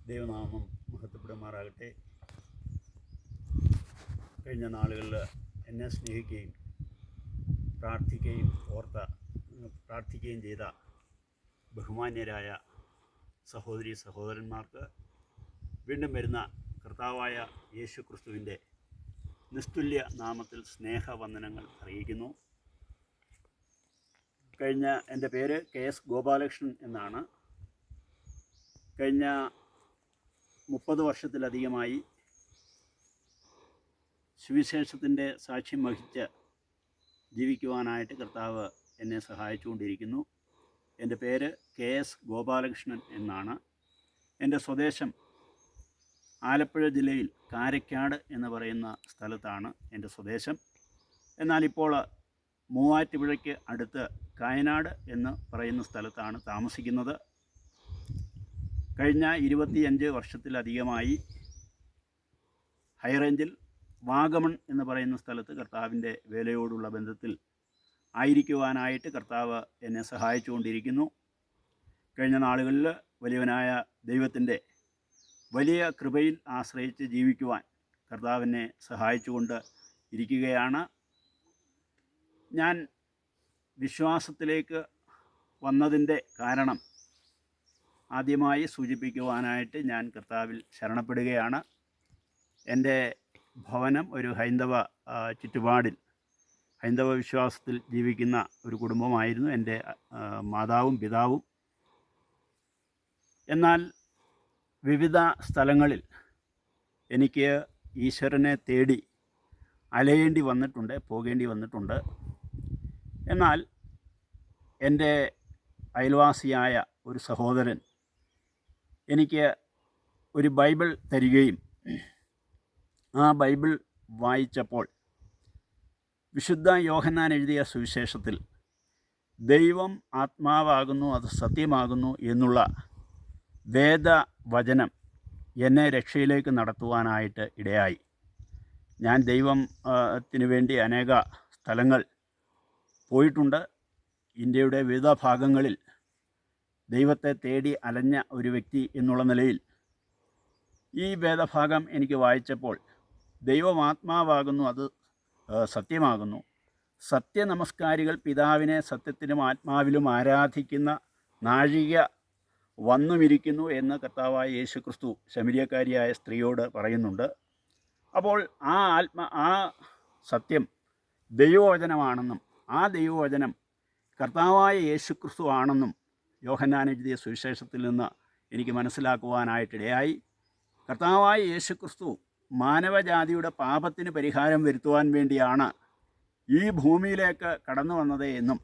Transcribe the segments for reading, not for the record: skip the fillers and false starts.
ദൈവനാമം മഹത്വപ്പെടുമാറാകട്ടെ. കഴിഞ്ഞ നാളുകളിൽ എന്നെ സ്നേഹിക്കുകയും പ്രാർത്ഥിക്കുകയും ചെയ്ത ബഹുമാന്യരായ സഹോദരി സഹോദരന്മാർക്ക് വീണ്ടും വരുന്ന കർത്താവായ യേശു ക്രിസ്തുവിൻ്റെ നിസ്തുല്യ നാമത്തിൽ സ്നേഹവന്ദനങ്ങൾ അറിയിക്കുന്നു. എൻ്റെ പേര് KS ഗോപാലകൃഷ്ണൻ എന്നാണ്. കഴിഞ്ഞ 30 വർഷത്തിലധികമായി സുവിശേഷത്തിൻ്റെ സാക്ഷ്യം വഹിച്ച് ജീവിക്കുവാനായിട്ട് കർത്താവ് എന്നെ സഹായിച്ചുകൊണ്ടിരിക്കുന്നു. എൻ്റെ പേര് KS ഗോപാലകൃഷ്ണൻ എന്നാണ്. എൻ്റെ സ്വദേശം ആലപ്പുഴ ജില്ലയിൽ കാരക്കാട് എന്ന് പറയുന്ന സ്ഥലത്താണ് എൻ്റെ സ്വദേശം. എന്നാൽ ഇപ്പോൾ മൂവാറ്റുപുഴയ്ക്ക് അടുത്ത് കായനാട് എന്ന് പറയുന്ന സ്ഥലത്താണ് താമസിക്കുന്നത്. കഴിഞ്ഞ 25 വർഷത്തിലധികമായി ഹൈറേഞ്ചിൽ വാഗമൺ എന്ന് പറയുന്ന സ്ഥലത്ത് കർത്താവിൻ്റെ വേലയോടുള്ള ബന്ധത്തിൽ ആയിരിക്കുവാനായിട്ട് കർത്താവ് എന്നെ സഹായിച്ചുകൊണ്ടിരിക്കുന്നു. കഴിഞ്ഞ നാളുകളിൽ വലിയവനായ ദൈവത്തിൻ്റെ വലിയ കൃപയിൽ ആശ്രയിച്ച് ജീവിക്കുവാൻ കർത്താവിനെ സഹായിച്ചുകൊണ്ട് ഇരിക്കുകയാണ്. ഞാൻ വിശ്വാസത്തിലേക്ക് വന്നതിൻ്റെ കാരണം ആദ്യമായി സൂചിപ്പിക്കുവാനായിട്ട് ഞാൻ കർത്താവിൽ ശരണപ്പെടുകയാണ്. എൻ്റെ ഭവനം ഒരു ഹൈന്ദവ ചുറ്റുപാടിൽ ഹൈന്ദവ വിശ്വാസത്തിൽ ജീവിക്കുന്ന ഒരു കുടുംബമായിരുന്നു എൻ്റെ മാതാവും പിതാവും. എന്നാൽ വിവിധ സ്ഥലങ്ങളിൽ എനിക്ക് ഈശ്വരനെ തേടി അലയേണ്ടി വന്നിട്ടുണ്ട്, പോകേണ്ടി വന്നിട്ടുണ്ട്. എന്നാൽ എൻ്റെ അയൽവാസിയായ ഒരു സഹോദരൻ എനിക്ക് ഒരു ബൈബിൾ തരികയും ആ ബൈബിൾ വായിച്ചപ്പോൾ വിശുദ്ധ യോഹന്നാൻ എഴുതിയ സുവിശേഷത്തിൽ ദൈവം ആത്മാവാകുന്നു, അത് സത്യമാകുന്നു എന്നുള്ള വേദവചനം എന്നെ രക്ഷയിലേക്ക് നടത്തുവാനായിട്ട് ഇടയായി. ഞാൻ ദൈവത്തിന് വേണ്ടി അനേക സ്ഥലങ്ങൾ പോയിട്ടുണ്ട്. ഇന്ത്യയുടെ വിവിധ ഭാഗങ്ങളിൽ ദൈവത്തെ തേടി അലഞ്ഞ ഒരു വ്യക്തി എന്നുള്ള നിലയിൽ ഈ വേദഭാഗം എനിക്ക് വായിച്ചപ്പോൾ ദൈവം ആത്മാവാകുന്നു, അത് സത്യമാകുന്നു, സത്യനമസ്കാരികൾ പിതാവിനെ സത്യത്തിലും ആത്മാവിലും ആരാധിക്കുന്ന നാഴിക വന്നുമിരിക്കുന്നു എന്ന് കർത്താവായ യേശു ക്രിസ്തു ശമരിയക്കാരിയായ സ്ത്രീയോട് പറയുന്നുണ്ട്. അപ്പോൾ ആ സത്യം ദൈവവചനമാണെന്നും ആ ദൈവവചനം കർത്താവായ യേശു ക്രിസ്തു ആണെന്നും യോഹന്നാൻ എഴുതിയ സുവിശേഷത്തിൽ നിന്ന് എനിക്ക് മനസ്സിലാക്കുവാനായിട്ടിടയായി. കർത്താവായ യേശു ക്രിസ്തു മാനവജാതിയുടെ പാപത്തിന് പരിഹാരം വരുത്തുവാൻ വേണ്ടിയാണ് ഈ ഭൂമിയിലേക്ക് കടന്നു വന്നത് എന്നും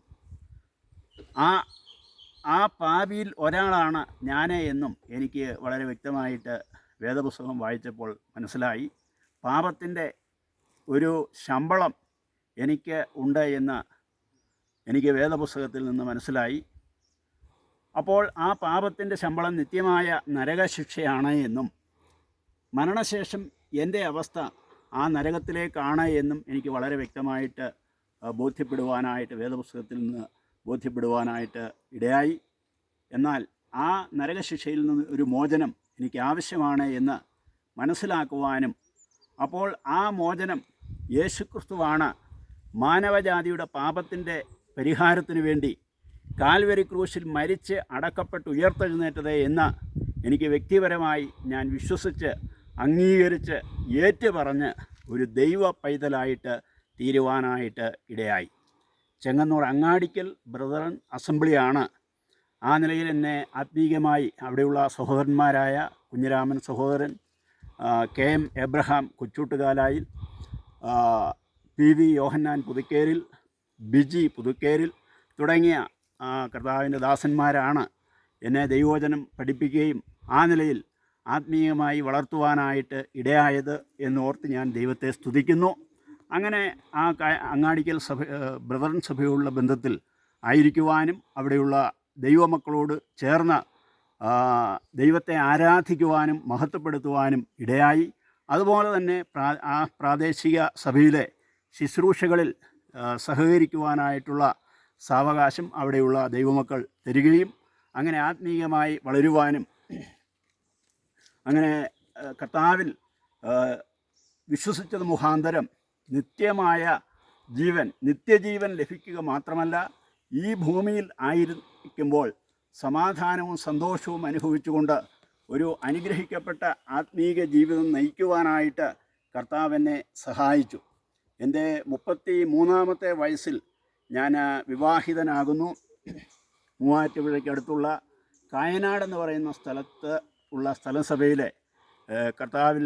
ആ പാപിയിൽ ഒരാളാണ് ഞാൻ എന്നും എനിക്ക് വളരെ വ്യക്തമായിട്ട് വേദപുസ്തകം വായിച്ചപ്പോൾ മനസ്സിലായി. പാപത്തിൻ്റെ ഒരു ശമ്പളം എനിക്ക് ഉണ്ട് എന്ന് എനിക്ക് വേദപുസ്തകത്തിൽ നിന്ന് മനസ്സിലായി. അപ്പോൾ ആ പാപത്തിൻ്റെ ശമ്പളം നിത്യമായ നരകശിക്ഷയാണ് എന്നും മരണശേഷം എൻ്റെ അവസ്ഥ ആ നരകത്തിലേക്കാണ് എന്നും എനിക്ക് വളരെ വ്യക്തമായിട്ട് ബോധ്യപ്പെടുവാനായിട്ട് വേദപുസ്തകത്തിൽ നിന്ന് ബോധ്യപ്പെടുവാനായിട്ട് ഇടയായി. എന്നാൽ ആ നരകശിക്ഷയിൽ നിന്ന് ഒരു മോചനം എനിക്ക് ആവശ്യമാണ് എന്ന് മനസ്സിലാക്കുവാനും അപ്പോൾ ആ മോചനം യേശുക്രിസ്തുവാണ് മാനവജാതിയുടെ പാപത്തിൻ്റെ പരിഹാരത്തിന് വേണ്ടി കാൽവരി ക്രൂശിൽ മരിച്ച് അടക്കപ്പെട്ട് ഉയർത്തെഴുന്നേറ്റത് എന്ന് എനിക്ക് വ്യക്തിപരമായി ഞാൻ വിശ്വസിച്ച് അംഗീകരിച്ച് ഏറ്റുപറഞ്ഞ് ഒരു ദൈവ പൈതലായിട്ട് തീരുവാനായിട്ട് ഇടയായി. ചെങ്ങന്നൂർ അങ്ങാടിക്കൽ ബ്രദറൻ അസംബ്ലിയാണ് ആ നിലയിൽ എന്നെ ആത്മീയമായി അവിടെയുള്ള സഹോദരന്മാരായ കുഞ്ഞിരാമൻ സഹോദരൻ, KM എബ്രഹാം കൊച്ചൂട്ടുകാലായിൽ, PV യോഹന്നാൻ പുതുക്കേരിൽ, ബിജി പുതുക്കേരിൽ തുടങ്ങിയ കർത്താവിൻ്റെ ദാസന്മാരാണ് എന്നെ ദൈവവചനം പഠിപ്പിക്കുകയും ആ നിലയിൽ ആത്മീയമായി വളർത്തുവാനായിട്ട് ഇടയായത് എന്നോർത്ത് ഞാൻ ദൈവത്തെ സ്തുതിക്കുന്നു. അങ്ങനെ ആ അങ്ങാടിക്കൽ ബ്രദറൻ സഭയുള്ള ബന്ധത്തിൽ ആയിരിക്കുവാനും അവിടെയുള്ള ദൈവമക്കളോട് ചേർന്ന് ദൈവത്തെ ആരാധിക്കുവാനും മഹത്വപ്പെടുത്തുവാനും ഇടയായി. അതുപോലെ തന്നെ ആ പ്രാദേശിക സഭയിലെ ശുശ്രൂഷകളിൽ സഹകരിക്കുവാനായിട്ടുള്ള സാവകാശം അവിടെയുള്ള ദൈവമക്കൾ തരികയും അങ്ങനെ ആത്മീയമായി വളരുവാനും അങ്ങനെ കർത്താവിൽ വിശ്വസിച്ചത് മുഖാന്തരം നിത്യമായ ജീവൻ, നിത്യജീവൻ ലഭിക്കുക മാത്രമല്ല, ഈ ഭൂമിയിൽ ആയിരിക്കുമ്പോൾ സമാധാനവും സന്തോഷവും അനുഭവിച്ചുകൊണ്ട് ഒരു അനുഗ്രഹിക്കപ്പെട്ട ആത്മീക ജീവിതം നയിക്കുവാനായിട്ട് കർത്താവ് എന്നെ സഹായിച്ചു. എൻ്റെ 33-ാമത്തെ വയസ്സിൽ ഞാൻ വിവാഹിതനാകുന്നു. മൂവാറ്റുപുഴയ്ക്കടുത്തുള്ള കായനാടെന്ന് പറയുന്ന സ്ഥലത്ത് ഉള്ള സ്ഥലസഭയിലെ കർത്താവിൽ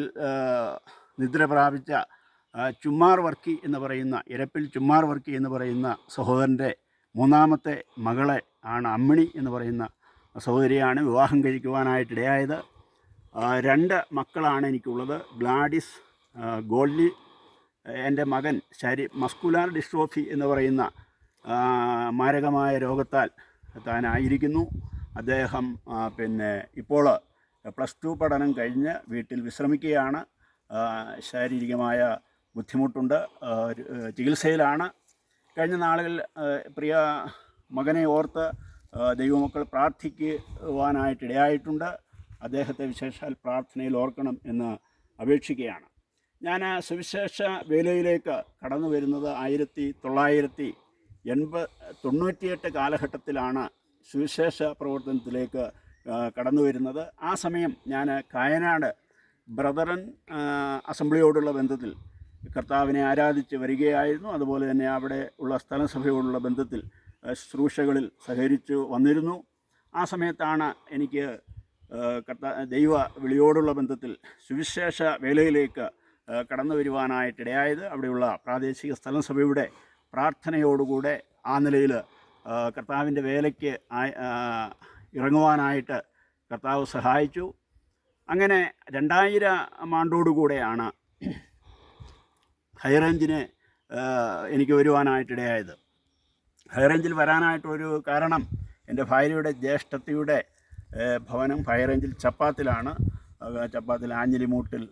നിദ്ര പ്രാപിച്ച ചുമ്മാർ വർക്കി എന്ന് പറയുന്ന, ഇരപ്പിൽ ചുമ്മാർ വർക്കി എന്ന് പറയുന്ന സഹോദരൻ്റെ 3ാമത്തെ മകളെ ആണ്, അമ്മിണി എന്ന് പറയുന്ന സഹോദരിയാണ് വിവാഹം കഴിക്കുവാനായിട്ടിടയായത്. 2 മക്കളാണ് എനിക്കുള്ളത്. ഗ്ലാഡിസ്, ഗോൾഡി. എൻ്റെ മകൻ മസ്കുലാർ ഡിസ്ട്രോഫി എന്ന് പറയുന്ന മാരകമായ രോഗത്താൽ താനായിരിക്കുന്നു. അദ്ദേഹം ഇപ്പോൾ +2 പഠനം കഴിഞ്ഞ് വീട്ടിൽ വിശ്രമിക്കുകയാണ്. ശാരീരികമായ ബുദ്ധിമുട്ടുണ്ട്, ചികിത്സയിലാണ്. കഴിഞ്ഞ നാളുകളിൽ പ്രിയ മകനെ ഓർത്ത് ദൈവമക്കൾ പ്രാർത്ഥിക്കുവാനായിട്ടിടയായിട്ടുണ്ട്. അദ്ദേഹത്തെ വിശേഷാൽ പ്രാർത്ഥനയിൽ ഓർക്കണം എന്ന് അപേക്ഷിക്കുകയാണ്. ഞാൻ സുവിശേഷ വേലയിലേക്ക് കടന്നു വരുന്നത് 1998 കാലഘട്ടത്തിലാണ് സുവിശേഷ പ്രവർത്തനത്തിലേക്ക് കടന്നു വരുന്നത്. ആ സമയം ഞാൻ കായനാട് ബ്രദറൻ അസംബ്ലിയോടുള്ള ബന്ധത്തിൽ കർത്താവിനെ ആരാധിച്ച് വരികയായിരുന്നു. അതുപോലെ തന്നെ അവിടെ ഉള്ള സ്ഥലസഭയോടുള്ള ബന്ധത്തിൽ ശുശ്രൂഷകളിൽ സഹകരിച്ചു വന്നിരുന്നു. ആ സമയത്താണ് എനിക്ക് ദൈവ വിളിയോടുള്ള ബന്ധത്തിൽ സുവിശേഷ വേലയിലേക്ക് കടന്നു വരുവാനായിട്ടിടയായത്. അവിടെയുള്ള പ്രാദേശിക സ്ഥലസഭയുടെ പ്രാർത്ഥനയോടുകൂടെ ആ നിലയിൽ കർത്താവിൻ്റെ വേലയ്ക്ക് ഇറങ്ങുവാനായിട്ട് കർത്താവ് സഹായിച്ചു. അങ്ങനെ 2000 ആണ്ടോടുകൂടെയാണ് ഹൈറേഞ്ചിന് എനിക്ക് വരുവാനായിട്ടിടയായത്. ഹൈറേഞ്ചിൽ വരാനായിട്ടൊരു കാരണം, എൻ്റെ ഭാര്യയുടെ ജ്യേഷ്ഠത്തിയുടെ ഭവനം ഹൈറേഞ്ചിൽ ചപ്പാത്തിലാണ്. ചപ്പാത്തിൽ ആഞ്ഞിലിമൂട്ടിൽ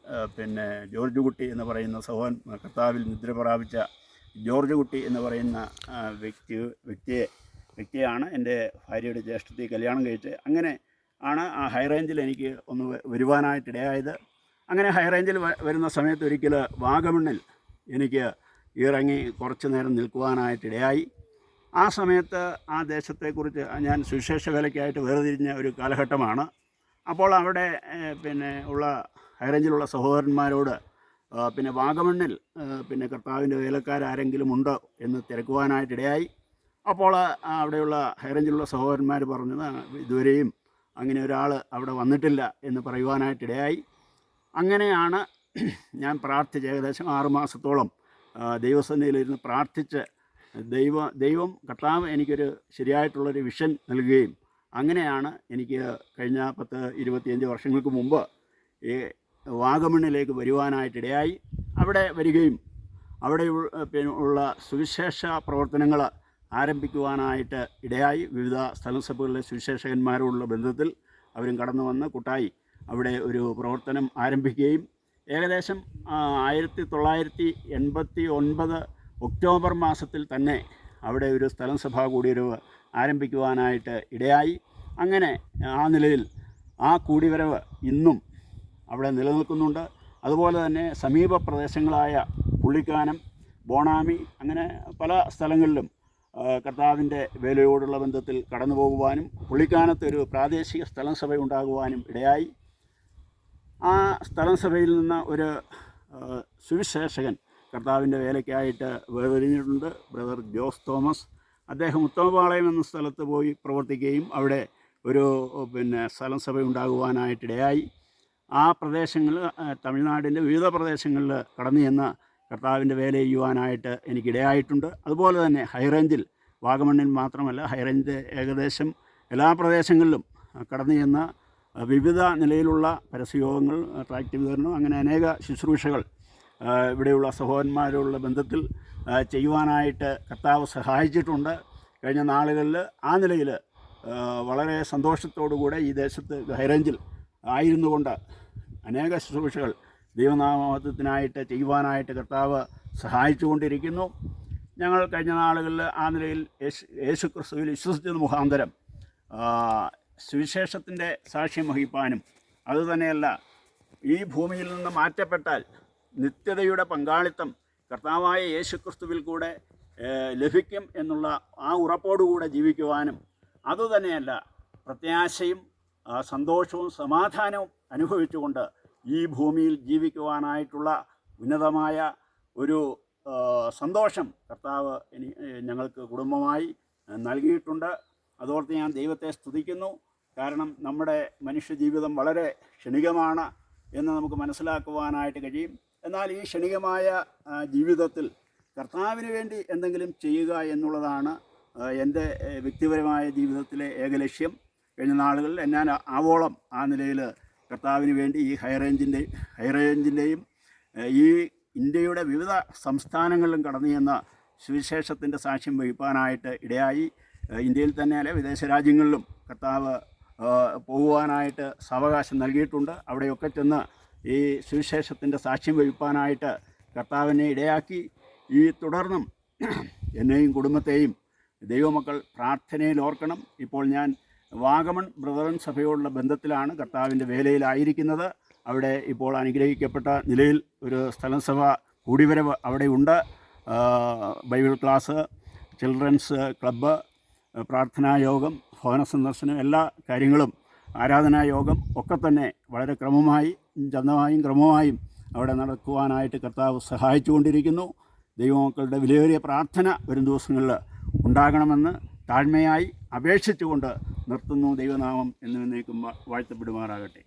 ജോർജ് കുട്ടി എന്ന് പറയുന്ന സഹോദരൻ, കർത്താവിൽ നിദ്ര പ്രാപിച്ച ജോർജ് കുട്ടി എന്ന് പറയുന്ന വ്യക്തിയാണ് എൻ്റെ ഭാര്യയുടെ ജ്യേഷ്ഠത്തെ കല്യാണം കഴിച്ച്. അങ്ങനെ ആണ് ആ ഹൈറേഞ്ചിൽ എനിക്ക് ഒന്ന് വരുവാനായിട്ടിടയായത്. അങ്ങനെ ഹൈറേഞ്ചിൽ വരുന്ന സമയത്ത് ഒരിക്കൽ വാഗമണ്ണിൽ എനിക്ക് ഇറങ്ങി കുറച്ച് നേരം നിൽക്കുവാനായിട്ടിടയായി. ആ സമയത്ത് ആ ദേശത്തെക്കുറിച്ച് ഞാൻ സുവിശേഷ വേലയ്ക്കായിട്ട് വേർതിരിഞ്ഞ ഒരു കാലഘട്ടമാണ്. അപ്പോൾ അവിടെ ഉള്ള ഹൈറേഞ്ചിലുള്ള സഹോദരന്മാരോട് വാഗമണ്ണിൽ കർത്താവിൻ്റെ വേലക്കാരെങ്കിലും ഉണ്ടോ എന്ന് തിരക്കുവാനായിട്ടിടയായി. അപ്പോൾ അവിടെയുള്ള ഹൈറേഞ്ചിലുള്ള സഹോദരന്മാർ പറഞ്ഞത് ഇതുവരെയും അങ്ങനെ ഒരാൾ അവിടെ വന്നിട്ടില്ല എന്ന് പറയുവാനായിട്ടിടയായി. അങ്ങനെയാണ് ഞാൻ പ്രാർത്ഥിച്ച് ഏകദേശം 6 മാസത്തോളം ദൈവസന്നിധിയിലിരുന്ന് പ്രാർത്ഥിച്ച് ദൈവം കർത്താവ് എനിക്കൊരു ശരിയായിട്ടുള്ളൊരു വിഷൻ നൽകുകയും അങ്ങനെയാണ് എനിക്ക് കഴിഞ്ഞ 10-25 വർഷങ്ങൾക്ക് മുമ്പ് ഈ വാഗമണ്ണിലേക്ക് വരുവാനായിട്ടിടയായി. അവിടെ വരികയും അവിടെ ഉള്ള സുവിശേഷ പ്രവർത്തനങ്ങൾ ആരംഭിക്കുവാനായിട്ട് ഇടയായി. വിവിധ സ്ഥലസഭകളിലെ സുവിശേഷകന്മാരോടുള്ള ബന്ധത്തിൽ അവരും കടന്നു വന്ന് കൂട്ടായി അവിടെ ഒരു പ്രവർത്തനം ആരംഭിക്കുകയും ഏകദേശം 1989 ഒക്ടോബർ മാസത്തിൽ തന്നെ അവിടെ ഒരു സ്ഥലസഭാ കൂടിവരവ് ആരംഭിക്കുവാനായിട്ട് ഇടയായി. അങ്ങനെ ആ നിലയിൽ ആ കൂടിവരവ് ഇന്നും അവിടെ നിലനിൽക്കുന്നുണ്ട്. അതുപോലെ തന്നെ സമീപ പ്രദേശങ്ങളായ പുള്ളിക്കാനം, ബോണാമി, അങ്ങനെ പല സ്ഥലങ്ങളിലും കർത്താവിൻ്റെ വേലയോടുള്ള ബന്ധത്തിൽ കടന്നു പോകുവാനും പുള്ളിക്കാനത്തൊരു പ്രാദേശിക സ്ഥലസഭ ഉണ്ടാകുവാനും ഇടയായി. ആ സ്ഥലസഭയിൽ നിന്ന് ഒരു സുവിശേഷകൻ കർത്താവിൻ്റെ വേലയ്ക്കായിട്ട് വേർതിരിഞ്ഞിട്ടുണ്ട്, ബ്രദർ ജോസ് തോമസ്. അദ്ദേഹം ഉത്തമപാളയം എന്ന സ്ഥലത്ത് പോയി പ്രവർത്തിക്കുകയും അവിടെ ഒരു സ്ഥലസഭ ഉണ്ടാകുവാനായിട്ടിടയായി. ആ പ്രദേശങ്ങൾ തമിഴ്നാടിൻ്റെ വിവിധ പ്രദേശങ്ങളിൽ കടന്നു ചെന്ന് കർത്താവിൻ്റെ വേല ചെയ്യുവാനായിട്ട് എനിക്കിടയായിട്ടുണ്ട്. അതുപോലെ തന്നെ ഹൈറേഞ്ചിൽ, വാഗമണ്ണിൽ മാത്രമല്ല, ഹൈറേഞ്ചിൻ്റെ ഏകദേശം എല്ലാ പ്രദേശങ്ങളിലും കടന്നു ചെന്ന് വിവിധ നിലയിലുള്ള പരസ്യയോഗങ്ങൾ, ട്രാക്റ്റ് വിതരണം, അങ്ങനെ അനേക ശുശ്രൂഷകൾ ഇവിടെയുള്ള സഹോദരന്മാരുള്ള ബന്ധത്തിൽ ചെയ്യുവാനായിട്ട് കർത്താവ് സഹായിച്ചിട്ടുണ്ട്. കഴിഞ്ഞ നാളുകളിൽ ആ നിലയിൽ വളരെ സന്തോഷത്തോടുകൂടെ ഈ ദേശത്ത് ഹൈറേഞ്ചിൽ ആയിരുന്നു കൊണ്ട് അനേക ശുശ്രൂഷകൾ ദൈവനാമത്തിനായിട്ട് ചെയ്യുവാനായിട്ട് കർത്താവ് സഹായിച്ചുകൊണ്ടിരിക്കുന്നു. ഞങ്ങൾ കഴിഞ്ഞ നാളുകളിൽ ആ നിലയിൽ യേശു ക്രിസ്തുവിൽ വിശ്വസിച്ചത് മുഖാന്തരം സുവിശേഷത്തിൻ്റെ സാക്ഷ്യം വഹിപ്പാനും അതുതന്നെയല്ല ഈ ഭൂമിയിൽ നിന്ന് മാറ്റപ്പെട്ടാൽ നിത്യതയുടെ പങ്കാളിത്തം കർത്താവായ യേശുക്രിസ്തുവിൽ കൂടെ ലഭിക്കും എന്നുള്ള ആ ഉറപ്പോടുകൂടെ ജീവിക്കുവാനും, അതുതന്നെയല്ല പ്രത്യാശയും സന്തോഷവും സമാധാനവും അനുഭവിച്ചുകൊണ്ട് ഈ ഭൂമിയിൽ ജീവിക്കുവാനായിട്ടുള്ള ഉന്നതമായ ഒരു സന്തോഷം കർത്താവ് ഞങ്ങൾക്ക് കുടുംബമായി നൽകിയിട്ടുണ്ട്. അതോർത്ത് ഞാൻ ദൈവത്തെ സ്തുതിക്കുന്നു. കാരണം നമ്മുടെ മനുഷ്യജീവിതം വളരെ ക്ഷണികമാണ് എന്ന് നമുക്ക് മനസ്സിലാക്കുവാനായിട്ട് കഴിയും. എന്നാൽ ഈ ക്ഷണികമായ ജീവിതത്തിൽ കർത്താവിന് വേണ്ടി എന്തെങ്കിലും ചെയ്യുക എന്നുള്ളതാണ് എൻ്റെ വ്യക്തിപരമായ ജീവിതത്തിലെ ഏകലക്ഷ്യം. കഴിഞ്ഞ നാളുകളിൽ ഞാൻ ആവോളം ആ നിലയിൽ കർത്താവിന് വേണ്ടി ഈ ഹൈറേഞ്ചിൻ്റെയും ഈ ഇന്ത്യയുടെ വിവിധ സംസ്ഥാനങ്ങളിലും കടന്നു ചെന്ന സുവിശേഷത്തിൻ്റെ സാക്ഷ്യം വഹിപ്പാനായിട്ട് ഇടയായി. ഇന്ത്യയിൽ തന്നെയല്ല, വിദേശ രാജ്യങ്ങളിലും കർത്താവ് പോകുവാനായിട്ട് സാവകാശം നൽകിയിട്ടുണ്ട്. അവിടെയൊക്കെ ചെന്ന് ഈ സുവിശേഷത്തിൻ്റെ സാക്ഷ്യം വഹിപ്പാനായിട്ട് കർത്താവിനെ ഇടയാക്കി. ഈ തുടർന്നും എന്നെയും കുടുംബത്തെയും ദൈവമക്കൾ പ്രാർത്ഥനയിൽ ഓർക്കണം. ഇപ്പോൾ ഞാൻ വാഗമൺ ബ്രദറൻ സഭയോടുള്ള ബന്ധത്തിലാണ് കർത്താവിൻ്റെ വേലയിലായിരിക്കുന്നത്. അവിടെ ഇപ്പോൾ അനുഗ്രഹിക്കപ്പെട്ട നിലയിൽ ഒരു സ്ഥലം സഭ കൂടിവരവ് അവിടെയുണ്ട്. ബൈബിൾ ക്ലാസ്, ചിൽഡ്രൻസ് ക്ലബ്ബ്, പ്രാർത്ഥനായോഗം, ഭവന സന്ദർശനം, എല്ലാ കാര്യങ്ങളും, ആരാധനായോഗം ഒക്കെ തന്നെ വളരെ ക്രമമായും അവിടെ നടക്കുവാനായിട്ട് കർത്താവ് സഹായിച്ചുകൊണ്ടിരിക്കുന്നു. ദൈവമക്കളുടെ വിലയേറിയ പ്രാർത്ഥന വരും ദിവസങ്ങളിൽ ഉണ്ടാകണമെന്ന് താഴ്മയായി അപേക്ഷിച്ചുകൊണ്ട് നിർത്തുന്നു. ദൈവനാമം എന്നേക്കും വാഴ്ത്തപ്പെടുമാറാകട്ടെ.